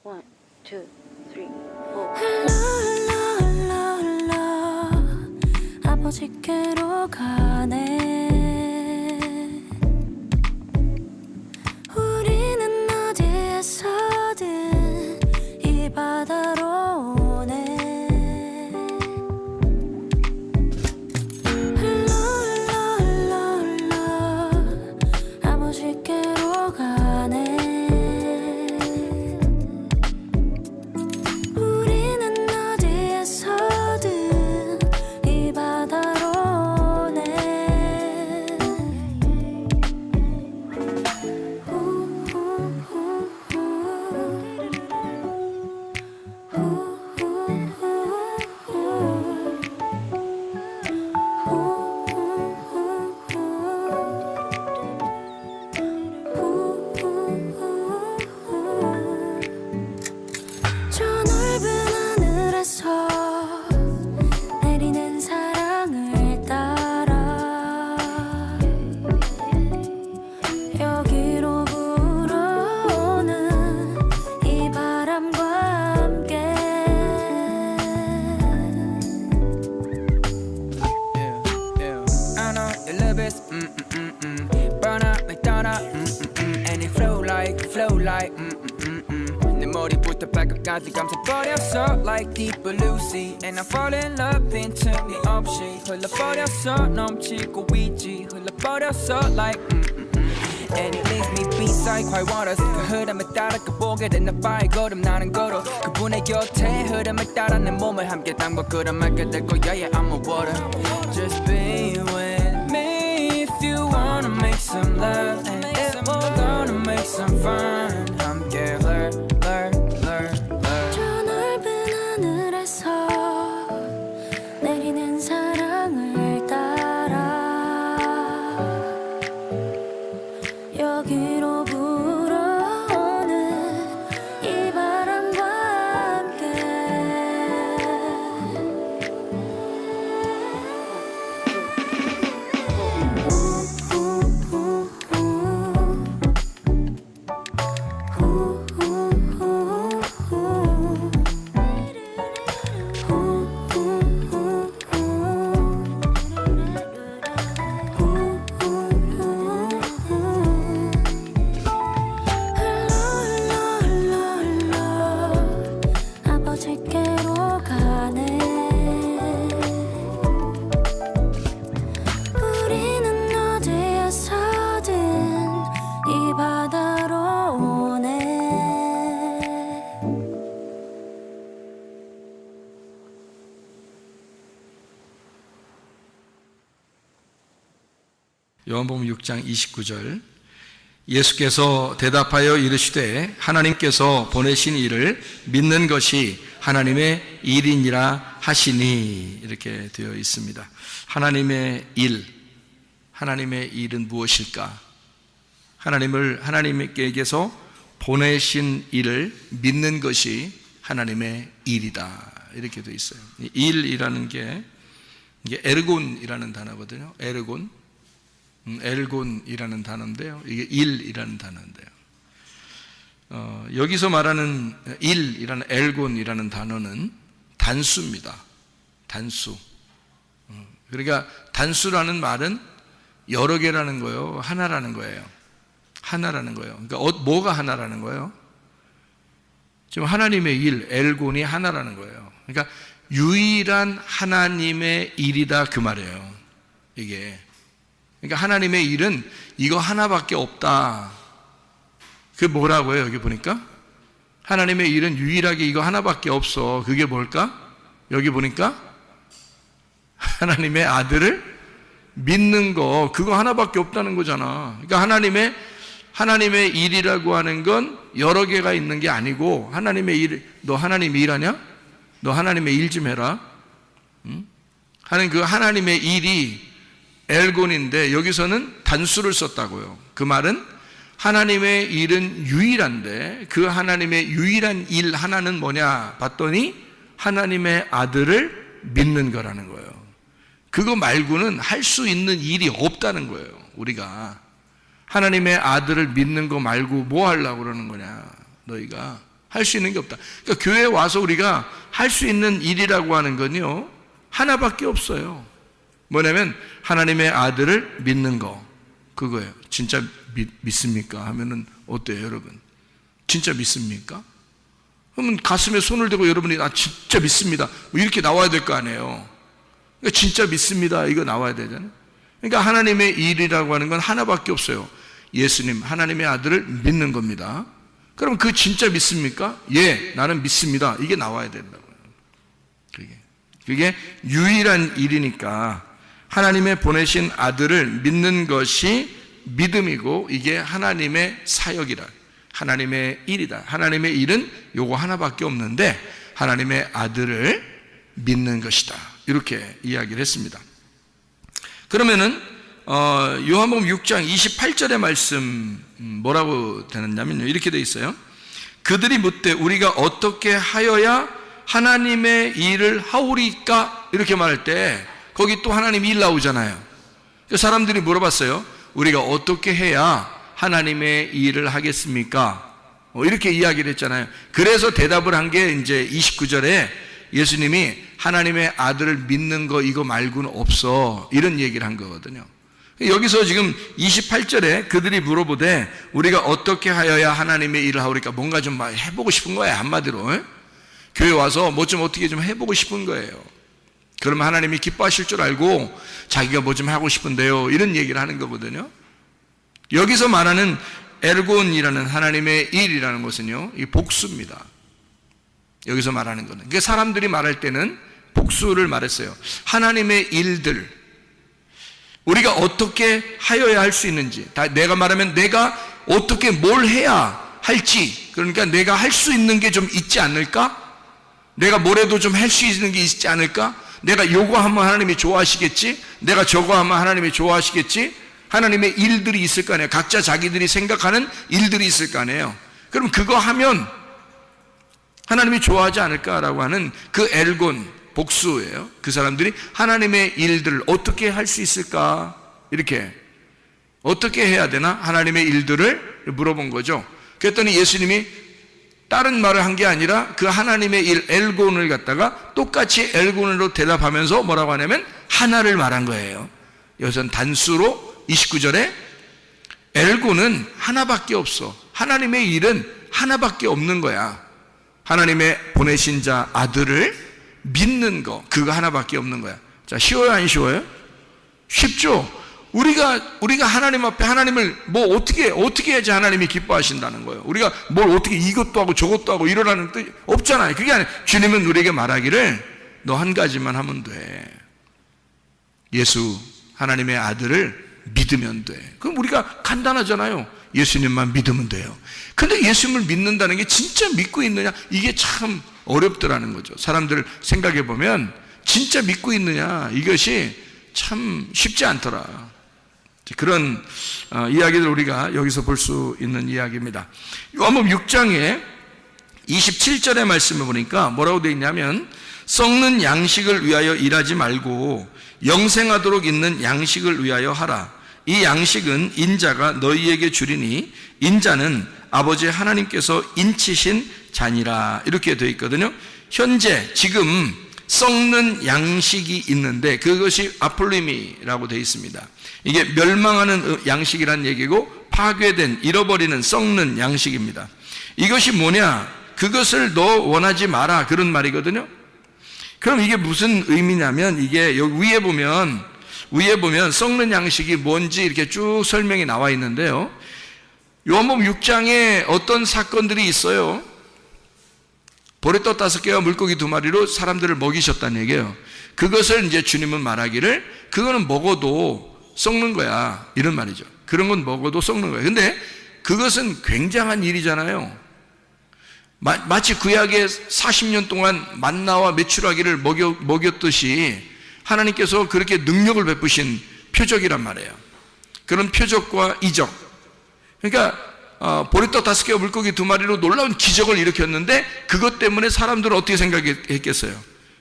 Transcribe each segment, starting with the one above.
One, two, three, four. 아버지께로 가네. 우리는 어디에서든 이 바다로 오네. 흘러 아버지께로 가네. 우리는 어디에서든 이 바다로 오네. 저 넓은 하늘에서 내리는 사랑을 따라 여기로 불어오는 이 바람과 함께. I know you love it, burn up like donut, and it flow like, 내 머리부터 발끝까지 감싸버렸어 like deep blue sea, and I fall in love 빈틈이 없이 흘러버렸어 넘치고 있지 흘러버렸어 like, and it makes me be like white waters. 그 흐름에 따라 그 보게 된 나 발걸음 나는 걸어 그분의 곁에 흐름에 따라 내 몸을 함께 담궈 끌어맞게 될 거야. Yeah, I'm a water. Just be with me if you wanna make some love, and if we're gonna make some fun. 함께 learn. 저 넓은 하늘에서 내리는 사랑을 따라 여기로 불어오는 이 바람과 함께. 아버지께로 가네. 우리는 어디에서든 이 바다로 오네. 요한복음 6장 29절 예수께서 대답하여 이르시되 하나님께서 보내신 이를 믿는 것이 하나님의 일이니라 하시니, 이렇게 되어 있습니다. 하나님의 일은 무엇일까? 하나님께서 보내신 일을 믿는 것이 하나님의 일이다, 이렇게 되어 있어요. 일이라는 게 이게 에르곤이라는 단어거든요. 엘곤이라는 단어인데요. 이게 일이라는 단어인데요. 여기서 말하는 일이라는 엘곤이라는 단어는 단수입니다. 단수. 그러니까 단수라는 말은 여러 개라는 거예요. 하나라는 거예요. 하나라는 거예요. 그러니까 뭐가 하나라는 거예요? 지금 하나님의 일, 엘곤이 하나라는 거예요. 그러니까 유일한 하나님의 일이다, 그 말이에요. 이게. 그러니까 하나님의 일은 이거 하나밖에 없다. 그게 뭐라고요? 여기 보니까 하나님의 일은 유일하게 이거 하나밖에 없어. 그게 뭘까? 여기 보니까 하나님의 아들을 믿는 거, 그거 하나밖에 없다는 거잖아. 그러니까 하나님의 일이라고 하는 건 여러 개가 있는 게 아니고, 하나님의 일, 너 하나님 일하냐? 너 하나님의 일 좀 해라. 하는 그 하나님의 일이 엘곤인데 여기서는 단수를 썼다고요. 그 말은 하나님의 일은 유일한데 그 하나님의 유일한 일 하나는 뭐냐 봤더니 하나님의 아들을 믿는 거라는 거예요. 그거 말고는 할 수 있는 일이 없다는 거예요. 우리가 하나님의 아들을 믿는 거 말고 뭐 하려고 그러는 거냐, 너희가 할 수 있는 게 없다. 그러니까 교회에 와서 우리가 할 수 있는 일이라고 하는 건요, 하나밖에 없어요. 뭐냐면 하나님의 아들을 믿는 거, 그거예요. 진짜 믿습니까? 하면은 어때요, 여러분? 진짜 믿습니까? 그러면 가슴에 손을 대고 여러분이 진짜 믿습니다, 뭐 이렇게 나와야 될 거 아니에요. 그러니까 진짜 믿습니다, 이거 나와야 되잖아요. 그러니까 하나님의 일이라고 하는 건 하나밖에 없어요. 예수님, 하나님의 아들을 믿는 겁니다. 그럼 그 진짜 믿습니까? 예, 나는 믿습니다, 이게 나와야 된다고요. 그게 유일한 일이니까 하나님의 보내신 아들을 믿는 것이 믿음이고, 이게 하나님의 사역이라, 하나님의 일이다. 하나님의 일은 요거 하나밖에 없는데 하나님의 아들을 믿는 것이다, 이렇게 이야기를 했습니다. 그러면은 요한복음 6장 28절의 말씀 뭐라고 되느냐면요, 이렇게 돼 있어요. 그들이 묻되 우리가 어떻게 하여야 하나님의 일을 하오리까, 이렇게 말할 때 거기 또 하나님 일 나오잖아요. 사람들이 물어봤어요. 우리가 어떻게 해야 하나님의 일을 하겠습니까? 이렇게 이야기를 했잖아요. 그래서 대답을 한 게 이제 29절에 예수님이 하나님의 아들을 믿는 거 이거 말고는 없어, 이런 얘기를 한 거거든요. 여기서 지금 28절에 그들이 물어보되 우리가 어떻게 하여야 하나님의 일을 하오리까, 뭔가 좀 해보고 싶은 거예요, 한마디로. 교회 와서 뭐 좀 어떻게 좀 해보고 싶은 거예요. 그러면 하나님이 기뻐하실 줄 알고 자기가 뭐 좀 하고 싶은데요, 이런 얘기를 하는 거거든요. 여기서 말하는 엘곤이라는 하나님의 일이라는 것은요, 이 복수입니다. 여기서 말하는 거는, 그러니까 사람들이 말할 때는 복수를 말했어요. 하나님의 일들, 우리가 어떻게 하여야 할 수 있는지, 내가 말하면 내가 어떻게 뭘 해야 할지, 그러니까 내가 할 수 있는 게 좀 있지 않을까? 내가 뭐래도 좀 할 수 있는 게 있지 않을까? 내가 요거 하면 하나님이 좋아하시겠지? 내가 저거 하면 하나님이 좋아하시겠지? 하나님의 일들이 있을 거 아니에요. 각자 자기들이 생각하는 일들이 있을 거 아니에요. 그럼 그거 하면 하나님이 좋아하지 않을까라고 하는 그 엘곤, 복수예요. 그 사람들이 하나님의 일들을 어떻게 할 수 있을까, 이렇게 어떻게 해야 되나, 하나님의 일들을 물어본 거죠. 그랬더니 예수님이 다른 말을 한 게 아니라 그 하나님의 일, 엘곤을 갖다가 똑같이 엘곤으로 대답하면서 뭐라고 하냐면 하나를 말한 거예요. 여기서는 단수로 29절에 엘곤은 하나밖에 없어, 하나님의 일은 하나밖에 없는 거야. 하나님의 보내신 자 아들을 믿는 거, 그거 하나밖에 없는 거야. 자, 쉬워요, 안 쉬워요? 쉽죠? 우리가 하나님 앞에 하나님을 뭐 어떻게 해야지 하나님이 기뻐하신다는 거예요. 우리가 뭘 어떻게 이것도 하고 저것도 하고 이러라는 뜻 없잖아요. 그게 아니라 주님은 우리에게 말하기를 너 한 가지만 하면 돼. 예수 하나님의 아들을 믿으면 돼. 그럼 우리가 간단하잖아요. 예수님만 믿으면 돼요. 근데 예수님을 믿는다는 게 진짜 믿고 있느냐, 이게 참 어렵더라는 거죠. 사람들을 생각해 보면 진짜 믿고 있느냐, 이것이 참 쉽지 않더라. 그런 이야기를 우리가 여기서 볼 수 있는 이야기입니다. 요한복음 6장에 27절의 말씀을 보니까 뭐라고 되어 있냐면, 썩는 양식을 위하여 일하지 말고 영생하도록 있는 양식을 위하여 하라. 이 양식은 인자가 너희에게 주리니 인자는 아버지 하나님께서 인치신 자니라, 이렇게 되어 있거든요. 현재 지금 썩는 양식이 있는데 그것이 아폴리미라고 되어 있습니다. 이게 멸망하는 양식이란 얘기고 파괴된, 잃어버리는, 썩는 양식입니다. 이것이 뭐냐, 그것을 너 원하지 마라, 그런 말이거든요. 그럼 이게 무슨 의미냐면, 이게 여기 위에 보면 썩는 양식이 뭔지 이렇게 쭉 설명이 나와 있는데요. 요한복음 6장에 어떤 사건들이 있어요. 보리떡 5개와 물고기 2마리로 사람들을 먹이셨다는 얘기예요. 그것을 이제 주님은 말하기를 그거는 먹어도 썩는 거야, 이런 말이죠. 그런 건 먹어도 썩는 거예요. 근데 그것은 굉장한 일이잖아요. 마치 구약에 40년 동안 만나와 메추라기를 먹였듯이 하나님께서 그렇게 능력을 베푸신 표적이란 말이에요. 그런 표적과 이적, 그러니까 보리떡 5개와 물고기 2마리로 놀라운 기적을 일으켰는데 그것 때문에 사람들은 어떻게 생각했겠어요?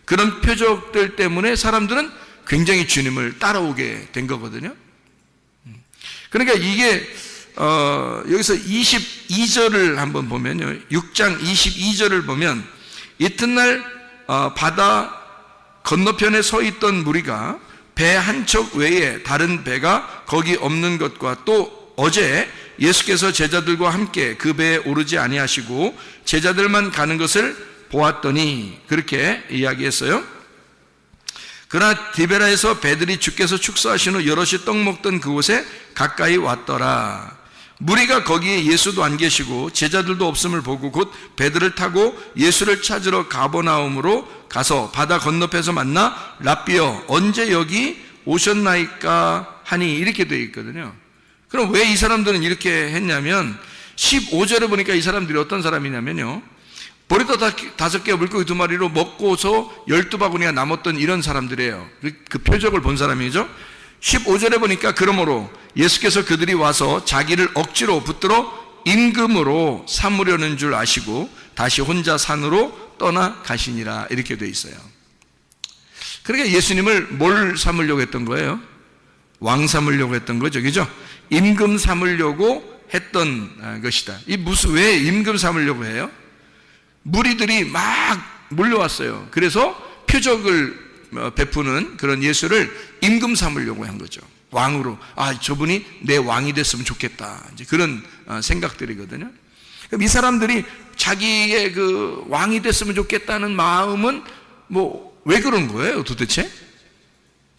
그런 표적들 때문에 사람들은 굉장히 주님을 따라오게 된 거거든요. 그러니까 이게 여기서 22절을 한번 보면요. 6장 22절을 보면 이튿날 바다 건너편에 서 있던 무리가 배 한 척 외에 다른 배가 거기 없는 것과 또 어제 예수께서 제자들과 함께 그 배에 오르지 아니하시고 제자들만 가는 것을 보았더니 그렇게 이야기했어요. 그러나 디베라에서 배들이 주께서 축사하신 후 여럿이 떡 먹던 그곳에 가까이 왔더라. 무리가 거기에 예수도 안 계시고 제자들도 없음을 보고 곧 배들을 타고 예수를 찾으러 가버나움으로 가서 바다 건너편에서 만나 랍비여 언제 여기 오셨나이까 하니 이렇게 되어 있거든요. 그럼 왜 이 사람들은 이렇게 했냐면 15절에 보니까 이 사람들이 어떤 사람이냐면요, 보리떡 5개와 물고기 2마리로 먹고서 12바구니가 남았던 이런 사람들이에요. 그 표적을 본 사람이죠. 15절에 보니까 그러므로 예수께서 그들이 와서 자기를 억지로 붙들어 임금으로 삼으려는 줄 아시고 다시 혼자 산으로 떠나 가시니라 이렇게 돼 있어요. 그러니까 예수님을 뭘 삼으려고 했던 거예요? 왕 삼으려고 했던 거죠, 그죠? 임금 삼으려고 했던 것이다. 왜 임금 삼으려고 해요? 무리들이 막 몰려왔어요. 그래서 표적을 베푸는 그런 예수를 임금 삼으려고 한 거죠. 왕으로, 저분이 내 왕이 됐으면 좋겠다, 이제 그런 생각들이거든요. 그럼 이 사람들이 자기의 그 왕이 됐으면 좋겠다는 마음은 왜 그런 거예요, 도대체?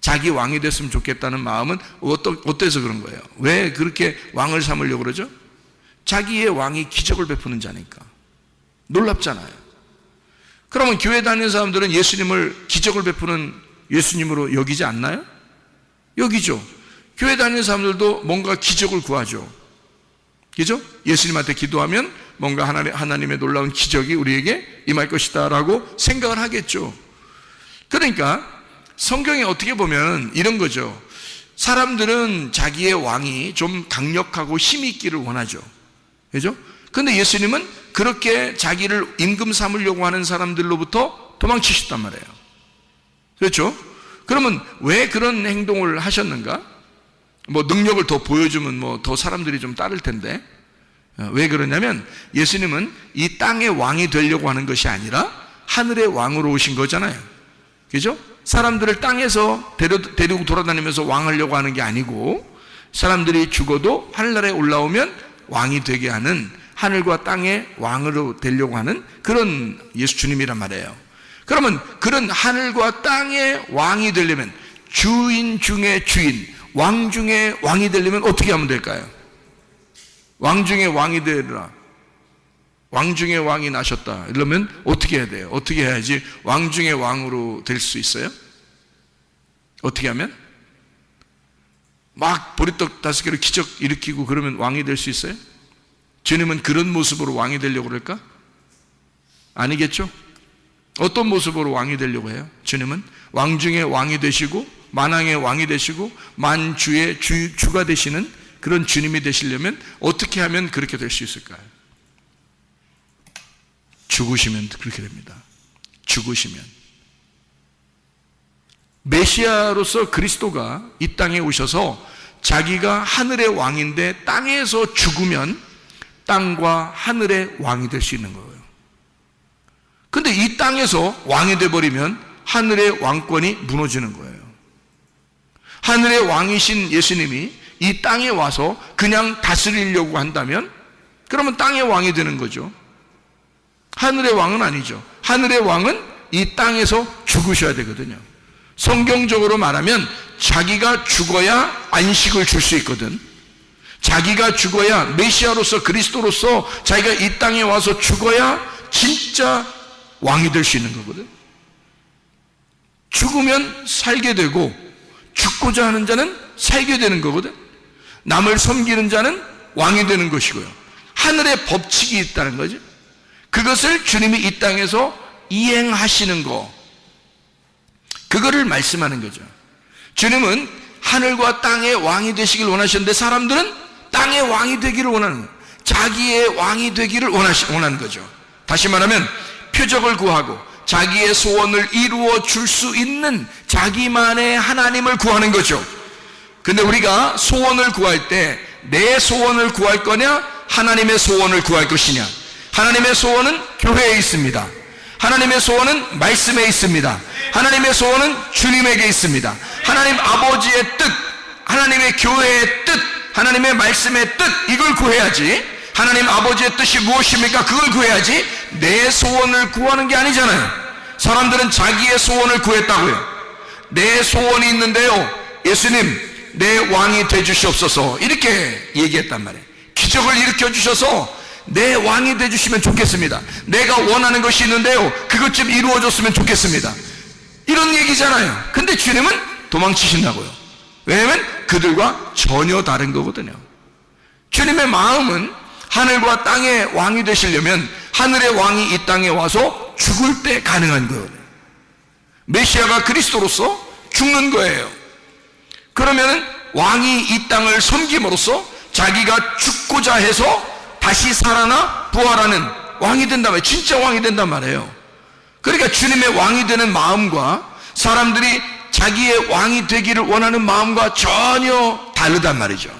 자기 왕이 됐으면 좋겠다는 마음은 어때서 그런 거예요? 왜 그렇게 왕을 삼으려고 그러죠? 자기의 왕이 기적을 베푸는 자니까. 놀랍잖아요. 그러면 교회 다니는 사람들은 예수님을 기적을 베푸는 예수님으로 여기지 않나요? 여기죠. 교회 다니는 사람들도 뭔가 기적을 구하죠. 그죠? 예수님한테 기도하면 뭔가 하나님의 놀라운 기적이 우리에게 임할 것이다 라고 생각을 하겠죠. 그러니까 성경에 어떻게 보면 이런 거죠. 사람들은 자기의 왕이 좀 강력하고 힘이 있기를 원하죠. 그죠? 근데 예수님은 그렇게 자기를 임금 삼으려고 하는 사람들로부터 도망치셨단 말이에요. 그렇죠? 그러면 왜 그런 행동을 하셨는가? 능력을 더 보여주면 더 사람들이 좀 따를 텐데. 왜 그러냐면 예수님은 이 땅의 왕이 되려고 하는 것이 아니라 하늘의 왕으로 오신 거잖아요. 그죠? 사람들을 땅에서 데리고 돌아다니면서 왕하려고 하는 게 아니고 사람들이 죽어도 하늘나라에 올라오면 왕이 되게 하는 하늘과 땅의 왕으로 되려고 하는 그런 예수 주님이란 말이에요. 그러면 그런 하늘과 땅의 왕이 되려면 주인 중에 주인, 왕 중에 왕이 되려면 어떻게 하면 될까요? 왕 중에 왕이 되리라. 왕 중에 왕이 나셨다. 이러면 어떻게 해야 돼요? 어떻게 해야지 왕 중에 왕으로 될 수 있어요? 어떻게 하면? 막 보리떡 5개로 기적 일으키고 그러면 왕이 될 수 있어요? 주님은 그런 모습으로 왕이 되려고 그럴까? 아니겠죠? 어떤 모습으로 왕이 되려고 해요? 주님은 왕 중에 왕이 되시고 만왕의 왕이 되시고 만주의 주가 되시는 그런 주님이 되시려면 어떻게 하면 그렇게 될 수 있을까요? 죽으시면 그렇게 됩니다. 죽으시면. 메시아로서 그리스도가 이 땅에 오셔서 자기가 하늘의 왕인데 땅에서 죽으면 땅과 하늘의 왕이 될 수 있는 거예요. 근데 이 땅에서 왕이 돼버리면 하늘의 왕권이 무너지는 거예요. 하늘의 왕이신 예수님이 이 땅에 와서 그냥 다스리려고 한다면 그러면 땅의 왕이 되는 거죠. 하늘의 왕은 아니죠. 하늘의 왕은 이 땅에서 죽으셔야 되거든요. 성경적으로 말하면 자기가 죽어야 안식을 줄 수 있거든. 자기가 죽어야, 메시아로서 그리스도로서 자기가 이 땅에 와서 죽어야 진짜 왕이 될 수 있는 거거든. 죽으면 살게 되고 죽고자 하는 자는 살게 되는 거거든. 남을 섬기는 자는 왕이 되는 것이고요. 하늘의 법칙이 있다는 거죠. 그것을 주님이 이 땅에서 이행하시는 거, 그거를 말씀하는 거죠. 주님은 하늘과 땅의 왕이 되시길 원하셨는데 사람들은 땅의 왕이 되기를 원하는 거예요. 자기의 왕이 되기를 원하는 거죠. 다시 말하면 표적을 구하고 자기의 소원을 이루어 줄 수 있는 자기만의 하나님을 구하는 거죠. 근데 우리가 소원을 구할 때 내 소원을 구할 거냐, 하나님의 소원을 구할 것이냐. 하나님의 소원은 교회에 있습니다. 하나님의 소원은 말씀에 있습니다. 하나님의 소원은 주님에게 있습니다. 하나님 아버지의 뜻, 하나님의 교회의 뜻, 하나님의 말씀의 뜻, 이걸 구해야지. 하나님 아버지의 뜻이 무엇입니까? 그걸 구해야지. 내 소원을 구하는 게 아니잖아요. 사람들은 자기의 소원을 구했다고요. 내 소원이 있는데요, 예수님 내 왕이 되주시옵소서, 이렇게 얘기했단 말이에요. 기적을 일으켜 주셔서 내 왕이 되주시면 좋겠습니다. 내가 원하는 것이 있는데요, 그것 좀 이루어졌으면 좋겠습니다, 이런 얘기잖아요. 근데 주님은 도망치신다고요. 왜냐하면 그들과 전혀 다른 거거든요. 주님의 마음은 하늘과 땅의 왕이 되시려면 하늘의 왕이 이 땅에 와서 죽을 때 가능한 거예요. 메시아가 그리스도로서 죽는 거예요. 그러면 왕이 이 땅을 섬김으로써 자기가 죽고자 해서 다시 살아나 부활하는 왕이 된단 말이에요. 진짜 왕이 된단 말이에요. 그러니까 주님의 왕이 되는 마음과 사람들이 자기의 왕이 되기를 원하는 마음과 전혀 다르단 말이죠.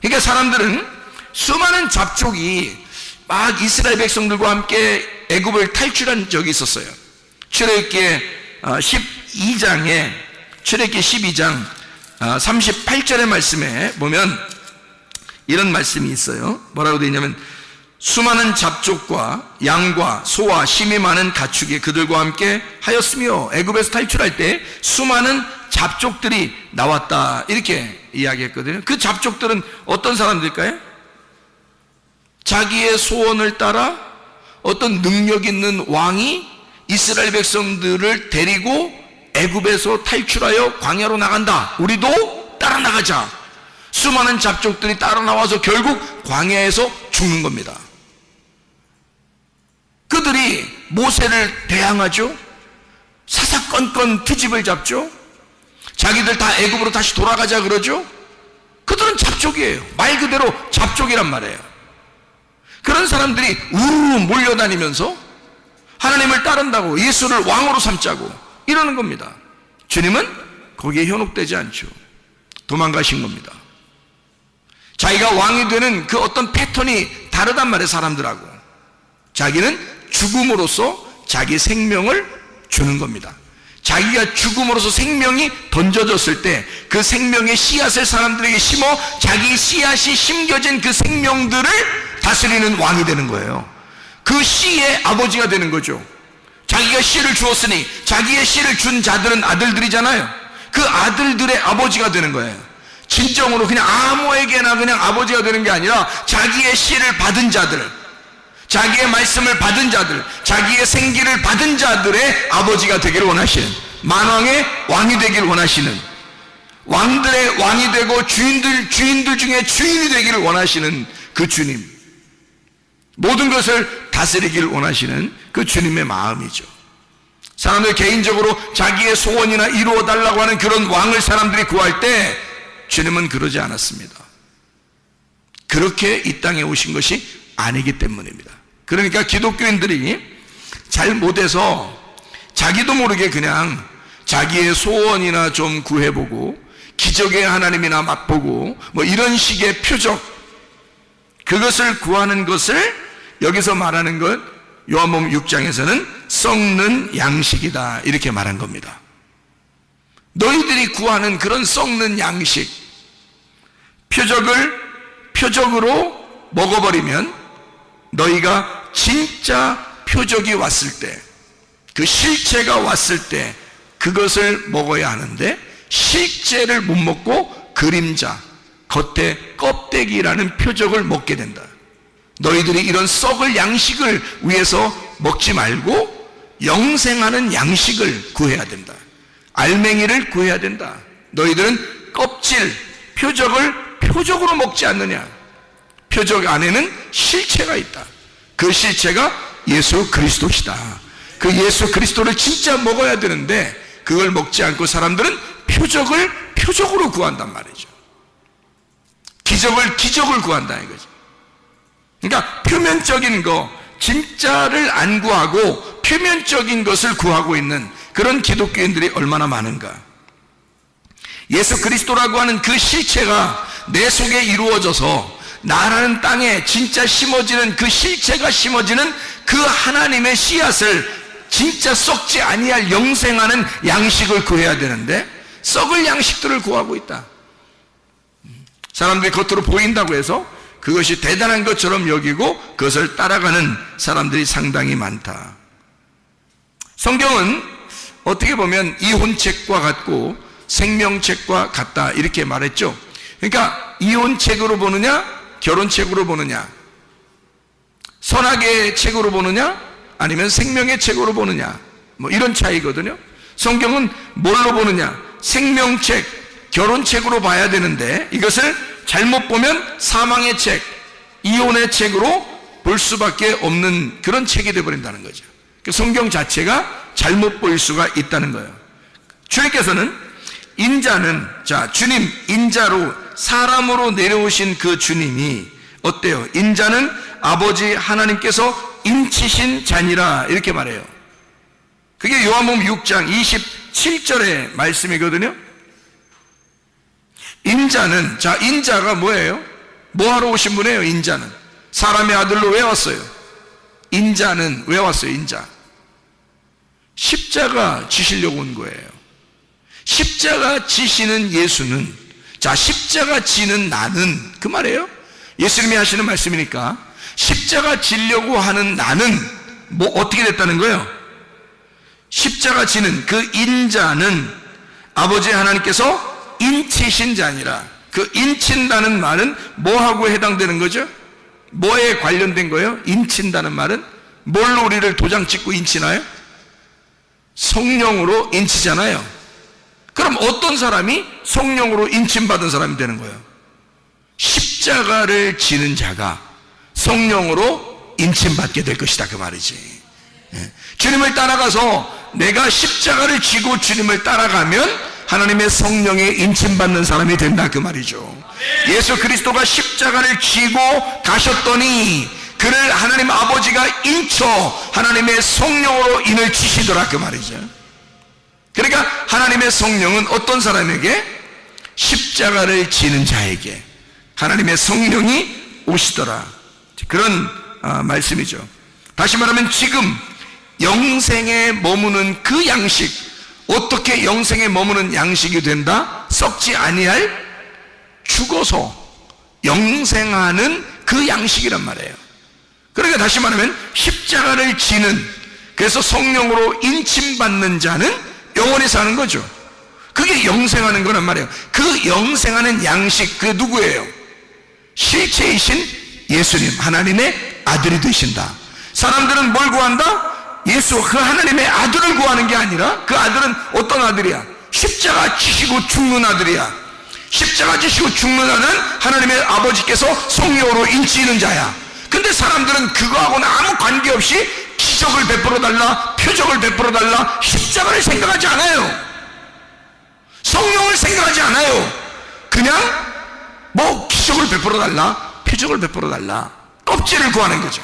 그러니까 사람들은 수많은 잡족이 막 이스라엘 백성들과 함께 애굽을 탈출한 적이 있었어요. 출애굽기 12장에 출애굽기 12장 38절의 말씀에 보면 이런 말씀이 있어요. 뭐라고 되어 있냐면, 수많은 잡족과 양과 소와 심이 많은 가축이 그들과 함께 하였으며, 애굽에서 탈출할 때 수많은 잡족들이 나왔다, 이렇게 이야기했거든요. 그 잡족들은 어떤 사람들일까요? 자기의 소원을 따라 어떤 능력 있는 왕이 이스라엘 백성들을 데리고 애굽에서 탈출하여 광야로 나간다, 우리도 따라 나가자. 수많은 잡족들이 따라 나와서 결국 광야에서 죽는 겁니다. 그들이 모세를 대항하죠. 사사건건 트집을 잡죠. 자기들 다 애굽으로 다시 돌아가자 그러죠. 그들은 잡족이에요. 말 그대로 잡족이란 말이에요. 그런 사람들이 우르르 몰려다니면서 하나님을 따른다고, 예수를 왕으로 삼자고 이러는 겁니다. 주님은 거기에 현혹되지 않죠. 도망가신 겁니다. 자기가 왕이 되는 그 어떤 패턴이 다르단 말이에요, 사람들하고. 자기는 죽음으로써 자기 생명을 주는 겁니다. 자기가 죽음으로써 생명이 던져졌을 때 그 생명의 씨앗을 사람들에게 심어 자기 씨앗이 심겨진 그 생명들을 다스리는 왕이 되는 거예요. 그 씨의 아버지가 되는 거죠. 자기가 씨를 주었으니 자기의 씨를 준 자들은 아들들이잖아요. 그 아들들의 아버지가 되는 거예요. 진정으로 그냥 아무에게나 그냥 아버지가 되는 게 아니라 자기의 씨를 받은 자들, 자기의 말씀을 받은 자들, 자기의 생기를 받은 자들의 아버지가 되기를 원하시는, 만왕의 왕이 되기를 원하시는, 왕들의 왕이 되고 주인들 중에 주인이 되기를 원하시는 그 주님, 모든 것을 다스리기를 원하시는 그 주님의 마음이죠. 사람들 개인적으로 자기의 소원이나 이루어 달라고 하는 그런 왕을 사람들이 구할 때 주님은 그러지 않았습니다. 그렇게 이 땅에 오신 것이 아니기 때문입니다. 그러니까 기독교인들이 잘못해서 자기도 모르게 그냥 자기의 소원이나 좀 구해보고 기적의 하나님이나 맛보고 뭐 이런 식의 표적, 그것을 구하는 것을 여기서 말하는 것, 요한복음 6장에서는 썩는 양식이다, 이렇게 말한 겁니다. 너희들이 구하는 그런 썩는 양식, 표적으로 먹어버리면 너희가 진짜 표적이 왔을 때, 그 실체가 왔을 때 그것을 먹어야 하는데, 실제를 못 먹고 그림자, 겉에 껍데기라는 표적을 먹게 된다. 너희들이 이런 썩을 양식을 위해서 먹지 말고 영생하는 양식을 구해야 된다. 알맹이를 구해야 된다. 너희들은 껍질, 표적을 표적으로 먹지 않느냐. 표적 안에는 실체가 있다. 그 실체가 예수 그리스도시다. 그 예수 그리스도를 진짜 먹어야 되는데 그걸 먹지 않고 사람들은 표적을 표적으로 구한단 말이죠. 기적을 구한다 이거죠. 그러니까 표면적인 거, 진짜를 안 구하고 표면적인 것을 구하고 있는 그런 기독교인들이 얼마나 많은가. 예수 그리스도라고 하는 그 실체가 내 속에 이루어져서 나라는 땅에 진짜 심어지는 그 실체가 심어지는 그 하나님의 씨앗을 진짜 썩지 아니할 영생하는 양식을 구해야 되는데 썩을 양식들을 구하고 있다. 사람들이 겉으로 보인다고 해서 그것이 대단한 것처럼 여기고 그것을 따라가는 사람들이 상당히 많다. 성경은 어떻게 보면 이혼책과 같고 생명책과 같다 이렇게 말했죠. 그러니까 이혼책으로 보느냐 결혼책으로 보느냐, 선악의 책으로 보느냐 아니면 생명의 책으로 보느냐, 뭐 이런 차이거든요. 성경은 뭘로 보느냐, 생명책, 결혼책으로 봐야 되는데 이것을 잘못 보면 사망의 책, 이혼의 책으로 볼 수밖에 없는 그런 책이 되어버린다는 거죠. 성경 자체가 잘못 보일 수가 있다는 거예요. 주님께서는 인자는, 자, 주님 인자로 사람으로 내려오신 그 주님이 어때요? 인자는 아버지 하나님께서 인치신 자니라 이렇게 말해요. 그게 요한복음 6장 27절의 말씀이거든요. 인자는, 자, 인자가 뭐예요? 뭐 하러 오신 분이에요? 인자는 사람의 아들로 왜 왔어요? 인자는 왜 왔어요? 인자 십자가 지시려고 온 거예요. 십자가 지시는 예수는, 자, 십자가 지는 나는, 그 말이에요. 예수님이 하시는 말씀이니까 십자가 지려고 하는 나는 뭐 어떻게 됐다는 거예요? 십자가 지는 그 인자는 아버지 하나님께서 인치신 자니라. 그 인친다는 말은 뭐하고 해당되는 거죠? 뭐에 관련된 거예요? 인친다는 말은 뭘로 우리를 도장 찍고 인치나요? 성령으로 인치잖아요. 그럼 어떤 사람이 성령으로 인침받은 사람이 되는 거예요? 십자가를 지는 자가 성령으로 인침받게 될 것이다 그 말이지. 주님을 따라가서 내가 십자가를 지고 주님을 따라가면 하나님의 성령에 인침받는 사람이 된다 그 말이죠. 예수 그리스도가 십자가를 지고 가셨더니 그를 하나님 아버지가 인쳐 하나님의 성령으로 인을 치시더라 그 말이죠. 그러니까 하나님의 성령은 어떤 사람에게? 십자가를 지는 자에게 하나님의 성령이 오시더라, 그런 말씀이죠. 다시 말하면 지금 영생에 머무는 그 양식, 어떻게 영생에 머무는 양식이 된다? 썩지 아니할 죽어서 영생하는 그 양식이란 말이에요. 그러니까 다시 말하면 십자가를 지는, 그래서 성령으로 인침받는 자는 영원히 사는 거죠. 그게 영생하는 거란 말이에요. 그 영생하는 양식, 그게 누구예요? 실체이신 예수님, 하나님의 아들이 되신다. 사람들은 뭘 구한다? 예수, 그 하나님의 아들을 구하는 게 아니라 그 아들은 어떤 아들이야? 십자가 지시고 죽는 아들이야. 십자가 지시고 죽는 아들은 하나님의 아버지께서 성령으로 인치는 자야. 근데 사람들은 그거하고는 아무 관계없이 기적을 베풀어 달라, 표적을 베풀어 달라, 십자가를 생각하지 않아요. 성령을 생각하지 않아요. 그냥 뭐 기적을 베풀어 달라, 표적을 베풀어 달라, 껍질을 구하는 거죠.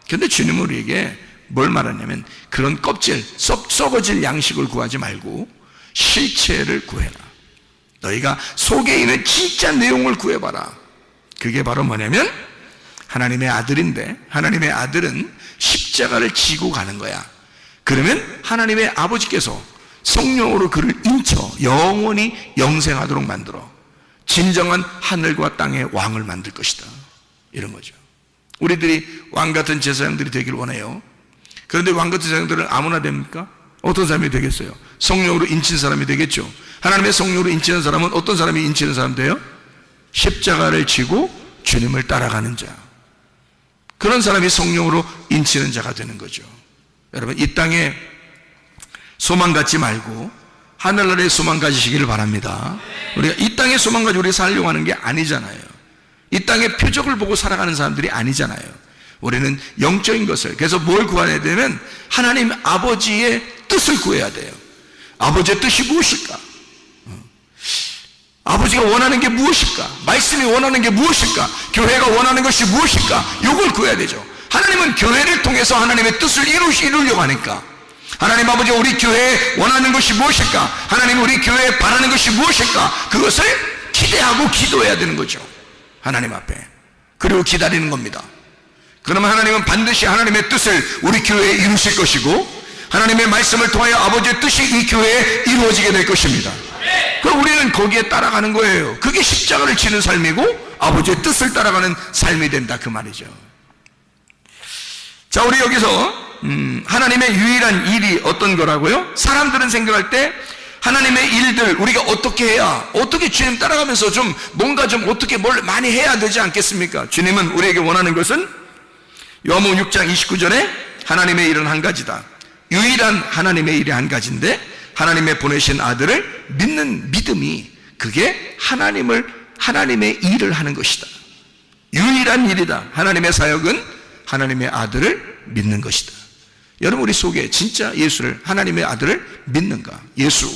근데 주님은 우리에게 뭘 말하냐면 그런 껍질, 썩어질 양식을 구하지 말고 실체를 구해라. 너희가 속에 있는 진짜 내용을 구해봐라. 그게 바로 뭐냐면 하나님의 아들인데, 하나님의 아들은 십자가를 지고 가는 거야. 그러면 하나님의 아버지께서 성령으로 그를 인쳐 영원히 영생하도록 만들어 진정한 하늘과 땅의 왕을 만들 것이다, 이런 거죠. 우리들이 왕같은 제사장들이 되길 원해요. 그런데 왕같은 제사장들은 아무나 됩니까? 어떤 사람이 되겠어요? 성령으로 인친 사람이 되겠죠. 하나님의 성령으로 인치는 사람은 어떤 사람이 인치는 사람 돼요? 십자가를 지고 주님을 따라가는 자, 그런 사람이 성령으로 인치는 자가 되는 거죠. 여러분, 이 땅에 소망 갖지 말고 하늘나라에 소망 가지시기를 바랍니다. 우리가 이 땅에 소망 가지고 우리 살려고 하는 게 아니잖아요. 이 땅의 표적을 보고 살아가는 사람들이 아니잖아요. 우리는 영적인 것을, 그래서 뭘 구해야 되면 하나님 아버지의 뜻을 구해야 돼요. 아버지의 뜻이 무엇일까? 아버지가 원하는 게 무엇일까? 말씀이 원하는 게 무엇일까? 교회가 원하는 것이 무엇일까? 이걸 구해야 되죠. 하나님은 교회를 통해서 하나님의 뜻을 이루려고 하니까, 하나님 아버지가 우리 교회에 원하는 것이 무엇일까? 하나님이 우리 교회에 바라는 것이 무엇일까? 그것을 기대하고 기도해야 되는 거죠. 하나님 앞에. 그리고 기다리는 겁니다. 그러면 하나님은 반드시 하나님의 뜻을 우리 교회에 이루실 것이고, 하나님의 말씀을 통하여 아버지의 뜻이 이 교회에 이루어지게 될 것입니다. 그럼 우리는 거기에 따라가는 거예요. 그게 십자가를 지는 삶이고 아버지의 뜻을 따라가는 삶이 된다, 그 말이죠. 자, 우리 여기서 하나님의 유일한 일이 어떤 거라고요? 사람들은 생각할 때 하나님의 일들 우리가 어떻게 해야, 어떻게 주님 따라가면서 좀 뭔가 좀 어떻게 뭘 많이 해야 되지 않겠습니까? 주님은 우리에게 원하는 것은 요한복음 6장 29절에 하나님의 일은 한 가지다. 유일한 하나님의 일이 한 가지인데, 하나님의 보내신 아들을 믿는 믿음이, 그게 하나님의 일을 하는 것이다. 유일한 일이다. 하나님의 사역은 하나님의 아들을 믿는 것이다. 여러분, 우리 속에 진짜 예수를, 하나님의 아들을 믿는가? 예수,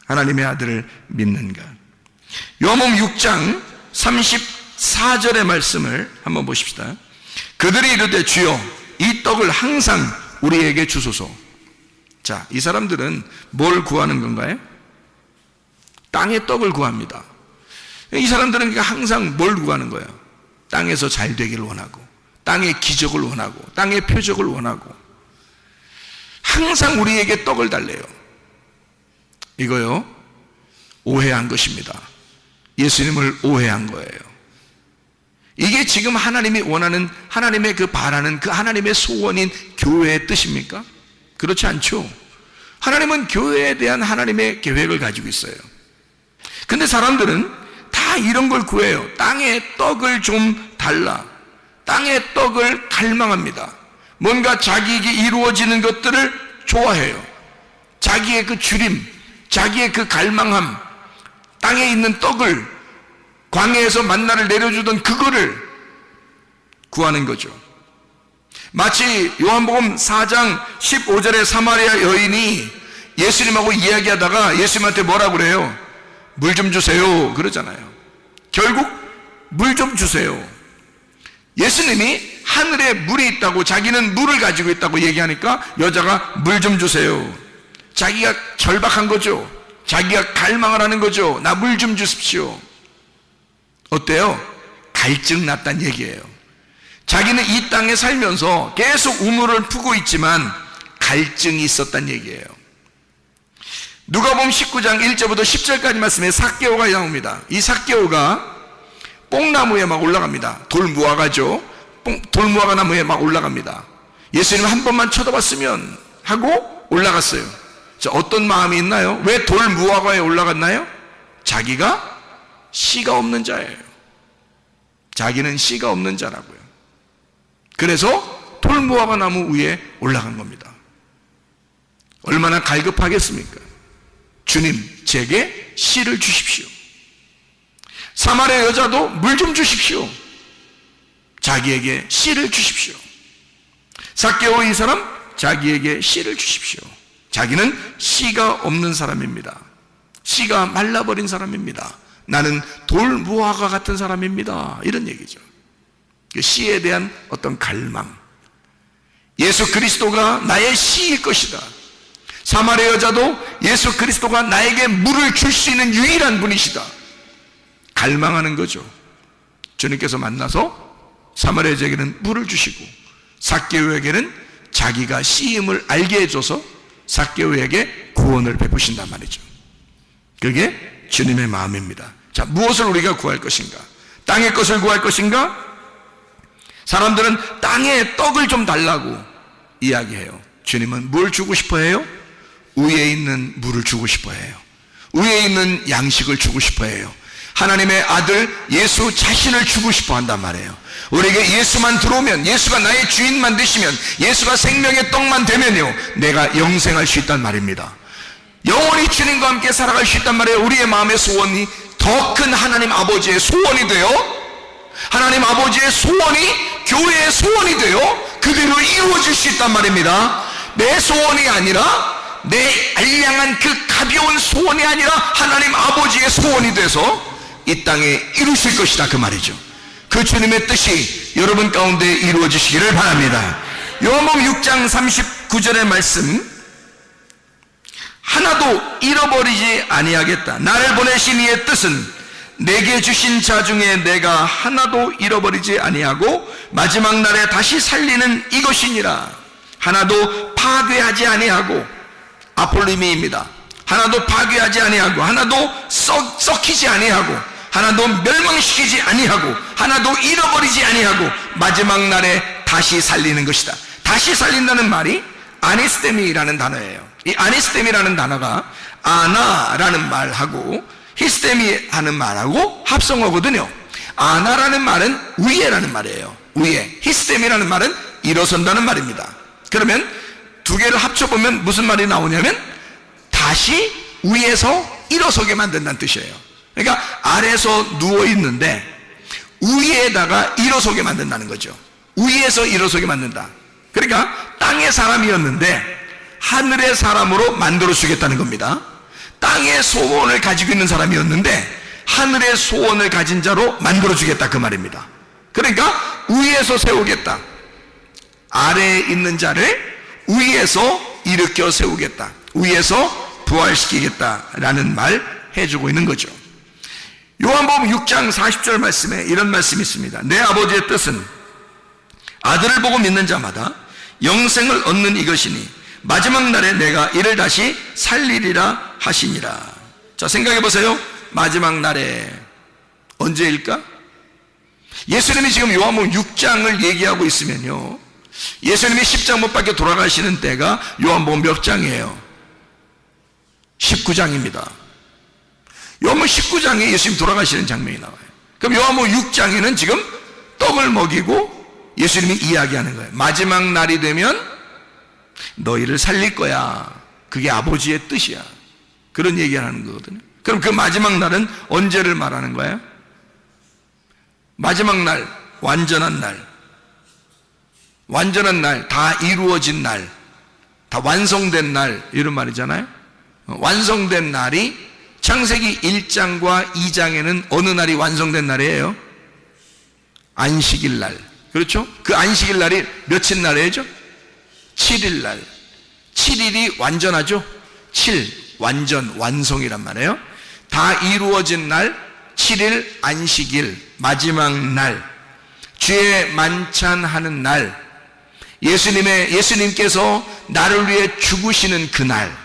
하나님의 아들을 믿는가? 요한복음 6장 34절의 말씀을 한번 보십시다. 그들이 이르되 주여 이 떡을 항상 우리에게 주소서. 자, 이 사람들은 뭘 구하는 건가요? 땅의 떡을 구합니다. 이 사람들은 항상 뭘 구하는 거예요? 땅에서 잘 되기를 원하고, 땅의 기적을 원하고, 땅의 표적을 원하고, 항상 우리에게 떡을 달래요. 이거요, 오해한 것입니다. 예수님을 오해한 거예요. 이게 지금 하나님이 원하는, 하나님의 그 바라는 그 하나님의 소원인 교회의 뜻입니까? 그렇지 않죠. 하나님은 교회에 대한 하나님의 계획을 가지고 있어요. 근데 사람들은 다 이런 걸 구해요. 땅의 떡을 좀 달라. 땅의 떡을 갈망합니다. 뭔가 자기에게 이루어지는 것들을 좋아해요. 자기의 그 주림, 자기의 그 갈망함, 땅에 있는 떡을, 광야에서 만나를 내려주던 그거를 구하는 거죠. 마치 요한복음 4장 15절에 사마리아 여인이 예수님하고 이야기하다가 예수님한테 뭐라고 그래요? 물 좀 주세요 그러잖아요. 결국 물 좀 주세요. 예수님이 하늘에 물이 있다고, 자기는 물을 가지고 있다고 얘기하니까 여자가 물 좀 주세요. 자기가 절박한 거죠. 자기가 갈망을 하는 거죠. 나 물 좀 주십시오. 어때요? 갈증 났단 얘기예요. 자기는 이 땅에 살면서 계속 우물을 푸고 있지만 갈증이 있었단 얘기예요. 누가복음 19장 1절부터 10절까지 말씀에 삭개오가 나옵니다. 이 삭개오가 뽕나무에 막 올라갑니다. 돌무화과죠. 돌무화과 나무에 막 올라갑니다. 예수님 한 번만 쳐다봤으면 하고 올라갔어요. 자, 어떤 마음이 있나요? 왜 돌무화과에 올라갔나요? 자기가 씨가 없는 자예요. 자기는 씨가 없는 자라고요. 그래서 돌무화과 나무 위에 올라간 겁니다. 얼마나 갈급하겠습니까? 주님, 제게 씨를 주십시오. 사마리아 여자도 물 좀 주십시오. 자기에게 씨를 주십시오. 삭개오 이 사람, 자기에게 씨를 주십시오. 자기는 씨가 없는 사람입니다. 씨가 말라버린 사람입니다. 나는 돌무화과 같은 사람입니다. 이런 얘기죠. 씨에 대한 어떤 갈망. 예수 그리스도가 나의 씨일 것이다. 사마리아 여자도 예수 그리스도가 나에게 물을 줄 수 있는 유일한 분이시다. 갈망하는 거죠. 주님께서 만나서 사마리아 여자에게는 물을 주시고, 삭개오에게는 자기가 씨임을 알게 해줘서 삭개오에게 구원을 베푸신단 말이죠. 그게 주님의 마음입니다. 자, 무엇을 우리가 구할 것인가? 땅의 것을 구할 것인가? 사람들은 땅의 떡을 좀 달라고 이야기해요. 주님은 뭘 주고 싶어 해요? 위에 있는 물을 주고 싶어 해요. 위에 있는 양식을 주고 싶어 해요. 하나님의 아들 예수 자신을 주고 싶어 한단 말이에요. 우리에게 예수만 들어오면, 예수가 나의 주인만 되시면, 예수가 생명의 떡만 되면요, 내가 영생할 수 있단 말입니다. 영원히 주님과 함께 살아갈 수 있단 말이에요. 우리의 마음의 소원이 더 큰 하나님 아버지의 소원이 되어, 하나님 아버지의 소원이 교회의 소원이 되어 그대로 이루어질 수 있단 말입니다. 내 소원이 아니라, 내 알량한 그 가벼운 소원이 아니라 하나님 아버지의 소원이 돼서 이 땅에 이루실 것이다, 그 말이죠. 그 주님의 뜻이 여러분 가운데 이루어지시기를 바랍니다. 요한복음 6장 39절의 말씀, 하나도 잃어버리지 아니하겠다. 나를 보내신 이의 뜻은 내게 주신 자 중에 내가 하나도 잃어버리지 아니하고 마지막 날에 다시 살리는 이것이니라. 하나도 파괴하지 아니하고, 아폴리미입니다. 하나도 파괴하지 아니하고, 하나도 썩히지 아니하고, 하나도 멸망시키지 아니하고, 하나도 잃어버리지 아니하고 마지막 날에 다시 살리는 것이다. 다시 살린다는 말이 아니스테미라는 단어예요. 이 아니스테미라는 단어가 아나라는 말하고 히스테미 하는 말하고 합성어거든요. 아나라는 말은 위에라는 말이에요. 위에. 히스테미라는 말은 일어선다는 말입니다. 그러면 두 개를 합쳐보면 무슨 말이 나오냐면 다시 위에서 일어서게 만든다는 뜻이에요. 그러니까 아래에서 누워있는데 위에다가 일어서게 만든다는 거죠. 위에서 일어서게 만든다. 그러니까 땅의 사람이었는데 하늘의 사람으로 만들어 주겠다는 겁니다. 땅의 소원을 가지고 있는 사람이었는데 하늘의 소원을 가진 자로 만들어 주겠다, 그 말입니다. 그러니까 위에서 세우겠다. 아래에 있는 자를 위에서 일으켜 세우겠다. 위에서 부활시키겠다라는 말 해주고 있는 거죠. 요한복음 6장 40절 말씀에 이런 말씀이 있습니다. 내 아버지의 뜻은 아들을 보고 믿는 자마다 영생을 얻는 이것이니 마지막 날에 내가 이를 다시 살리리라 하시니라. 자, 생각해 보세요. 마지막 날에 언제일까? 예수님이 지금 요한복음 6장을 얘기하고 있으면요, 예수님이 십자가 못 박혀 돌아가시는 때가 요한복음 몇 장이에요? 19장입니다. 요한복음 19장에 예수님 돌아가시는 장면이 나와요. 그럼 요한복음 6장에는 지금 떡을 먹이고 예수님이 이야기하는 거예요. 마지막 날이 되면 너희를 살릴 거야. 그게 아버지의 뜻이야. 그런 얘기를 하는 거거든요. 그럼 그 마지막 날은 언제를 말하는 거예요? 마지막 날, 완전한 날. 완전한 날, 다 이루어진 날, 다 완성된 날, 이런 말이잖아요. 완성된 날이 창세기 1장과 2장에는 어느 날이 완성된 날이에요? 안식일 날. 그렇죠? 그 안식일 날이 며칠 날이죠? 7일 날. 7일이 완전하죠? 7, 완전, 완성이란 말이에요. 다 이루어진 날, 7일 안식일, 마지막 날, 주의 만찬하는 날, 예수님께서 나를 위해 죽으시는 그날,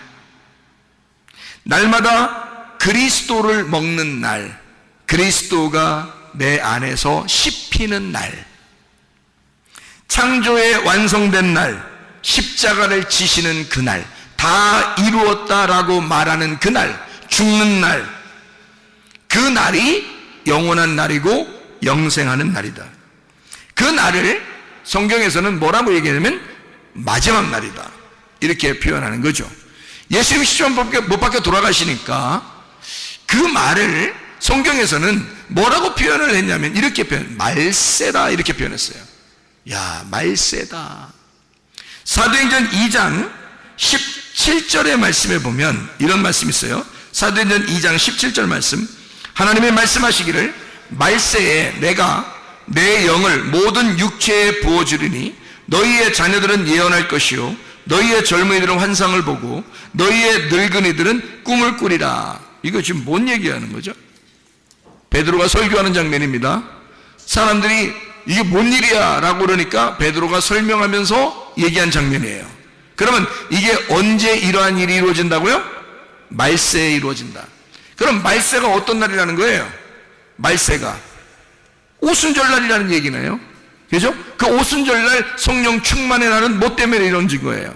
날마다 그리스도를 먹는 날, 그리스도가 내 안에서 씹히는 날, 창조의 완성된 날, 십자가를 지시는 그날, 다 이루었다라고 말하는 그날, 죽는 날, 그 날이 영원한 날이고 영생하는 날이다. 그 날을 성경에서는 뭐라고 얘기하냐면 마지막 날이다, 이렇게 표현하는 거죠. 예수님이 십자가 못 박혀 돌아가시니까 그 말을 성경에서는 뭐라고 표현을 했냐면 이렇게 말세다, 이렇게 표현했어요. 야, 말세다. 사도행전 2장 17절의 말씀에 보면 이런 말씀이 있어요. 사도행전 2장 17절 말씀, 하나님이 말씀하시기를 말세에 내가 내 영을 모든 육체에 부어주리니 너희의 자녀들은 예언할 것이요 너희의 젊은이들은 환상을 보고 너희의 늙은이들은 꿈을 꾸리라. 이거 지금 뭔 얘기하는 거죠? 베드로가 설교하는 장면입니다. 사람들이 이게 뭔 일이야 라고 그러니까 베드로가 설명하면서 얘기한 장면이에요. 그러면 이게 언제 이러한 일이 이루어진다고요? 말세에 이루어진다. 그럼 말세가 어떤 날이라는 거예요? 말세가 오순절날이라는 얘기네요. 그죠? 그 오순절날 성령 충만의 날은 뭐 때문에 이루어진 거예요?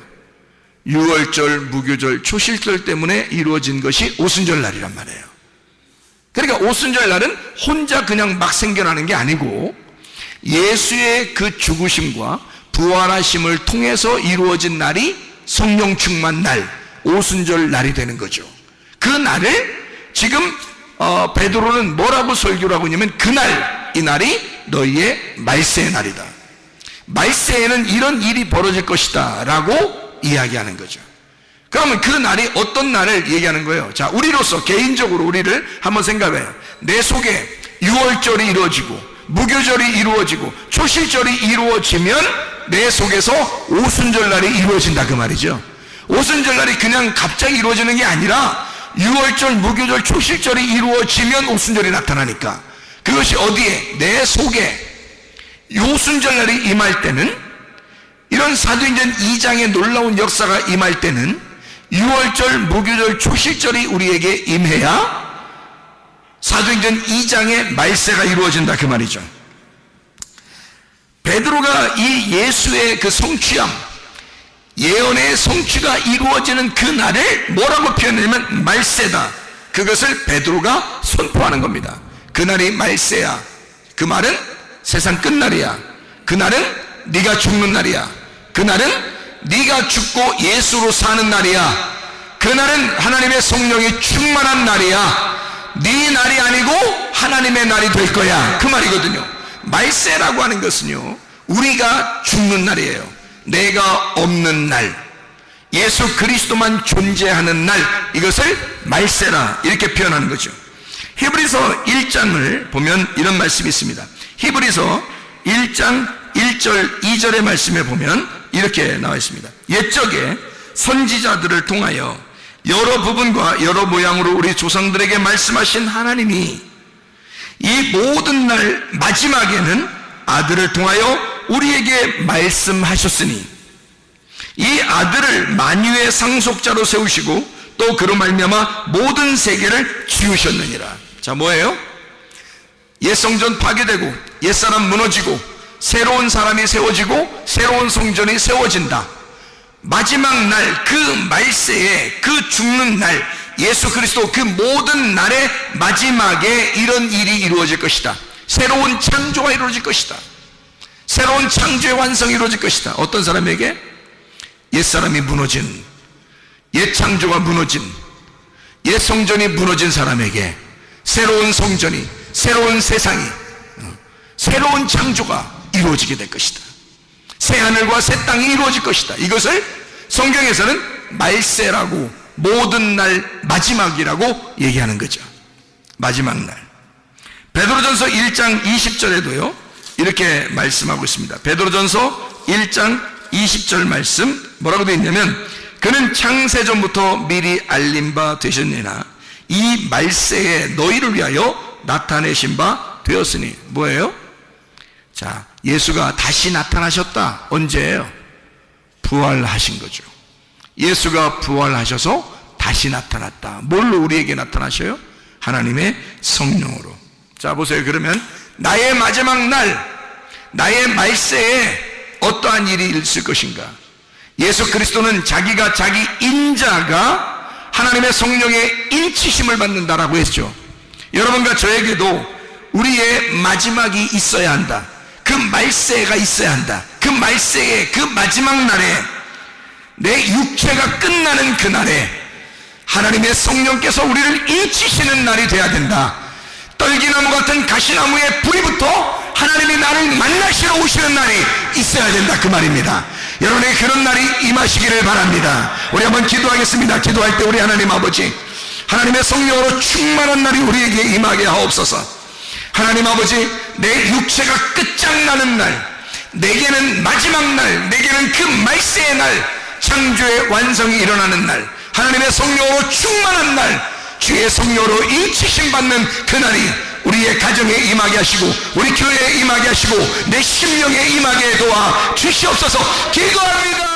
유월절, 무교절, 초실절 때문에 이루어진 것이 오순절날이란 말이에요. 그러니까 오순절날은 혼자 그냥 막 생겨나는 게 아니고 예수의 그 죽으심과 부활하심을 통해서 이루어진 날이 성령 충만 날, 오순절 날이 되는 거죠. 그 날을 지금 베드로는 뭐라고 설교를 하고 있냐면 그날, 이 날이 너희의 말세의 날이다. 말세에는 이런 일이 벌어질 것이다 라고 이야기하는 거죠. 그러면 그 날이 어떤 날을 얘기하는 거예요? 자, 우리로서 개인적으로 우리를 한번 생각해요. 내 속에 유월절이 이루어지고 무교절이 이루어지고 초실절이 이루어지면 내 속에서 오순절날이 이루어진다, 그 말이죠. 오순절날이 그냥 갑자기 이루어지는 게 아니라 유월절, 무교절, 초실절이 이루어지면 오순절이 나타나니까 그것이 어디에? 내 속에. 오순절날이 임할 때는, 이런 사도행전 2장의 놀라운 역사가 임할 때는 유월절, 무교절, 초실절이 우리에게 임해야 사도행전 2장의 말세가 이루어진다 그 말이죠. 베드로가 이 예수의 그 성취함, 예언의 성취가 이루어지는 그 날을 뭐라고 표현하냐면 말세다. 그것을 베드로가 선포하는 겁니다. 그날이 말세야. 그 말은 세상 끝날이야. 그날은 네가 죽는 날이야. 그날은 네가 죽고 예수로 사는 날이야. 그날은 하나님의 성령이 충만한 날이야. 네 날이 아니고 하나님의 날이 될 거야. 그 말이거든요. 말세라고 하는 것은요, 우리가 죽는 날이에요. 내가 없는 날, 예수 그리스도만 존재하는 날, 이것을 말세라 이렇게 표현하는 거죠. 히브리서 1장을 보면 이런 말씀이 있습니다. 히브리서 1장 1절 2절의 말씀에 보면 이렇게 나와 있습니다. 옛적에 선지자들을 통하여 여러 부분과 여러 모양으로 우리 조상들에게 말씀하신 하나님이 이 모든 날 마지막에는 아들을 통하여 우리에게 말씀하셨으니 이 아들을 만유의 상속자로 세우시고 또 그로 말미암아 모든 세계를 지으셨느니라. 자, 뭐예요? 옛 성전 파괴되고 옛사람 무너지고 새로운 사람이 세워지고 새로운 성전이 세워진다. 마지막 날, 그 말세에, 그 죽는 날, 예수 그리스도 그 모든 날의 마지막에 이런 일이 이루어질 것이다. 새로운 창조가 이루어질 것이다. 새로운 창조의 완성이 이루어질 것이다. 어떤 사람에게? 옛사람이 무너진, 옛 창조가 무너진, 옛 성전이 무너진 사람에게 새로운 성전이, 새로운 세상이, 새로운 창조가 이루어지게 될 것이다. 새 하늘과 새 땅이 이루어질 것이다. 이것을 성경에서는 말세라고, 모든 날 마지막이라고 얘기하는 거죠. 마지막 날. 베드로전서 1장 20절에도요 이렇게 말씀하고 있습니다. 베드로전서 1장 20절 말씀 뭐라고 되어 있냐면, 그는 창세전부터 미리 알린 바 되셨느니라 이 말세에 너희를 위하여 나타내신 바 되었으니. 뭐예요? 자, 예수가 다시 나타나셨다. 언제예요? 부활하신 거죠. 예수가 부활하셔서 다시 나타났다. 뭘로 우리에게 나타나셔요? 하나님의 성령으로. 자, 보세요. 그러면 나의 마지막 날, 나의 말세에 어떠한 일이 있을 것인가? 예수 그리스도는 자기가, 자기 인자가 하나님의 성령의 인치심을 받는다라고 했죠. 여러분과 저에게도 우리의 마지막이 있어야 한다. 그 말세가 있어야 한다. 그 말세에, 그 마지막 날에, 내 육체가 끝나는 그 날에 하나님의 성령께서 우리를 인치시는 날이 돼야 된다. 떨기나무 같은 가시나무에 불이 붙어 하나님이 나를 만나시러 오시는 날이 있어야 된다, 그 말입니다. 여러분의 그런 날이 임하시기를 바랍니다. 우리 한번 기도하겠습니다. 기도할 때 우리 하나님 아버지, 하나님의 성령으로 충만한 날이 우리에게 임하게 하옵소서. 하나님 아버지, 내 육체가 끝장나는 날, 내게는 마지막 날, 내게는 그 말세의 날, 창조의 완성이 일어나는 날, 하나님의 성령으로 충만한 날, 주의 성령으로 인치심 받는 그날이 우리의 가정에 임하게 하시고 우리 교회에 임하게 하시고 내 심령에 임하게 도와 주시옵소서. 기도합니다.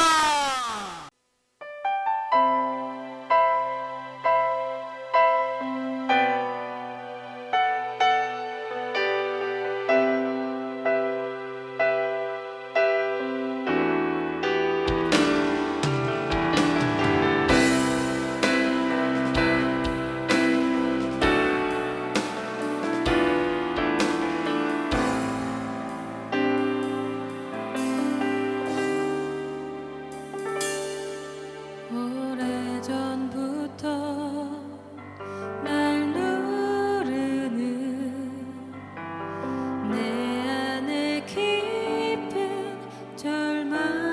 내 안에 깊은 절망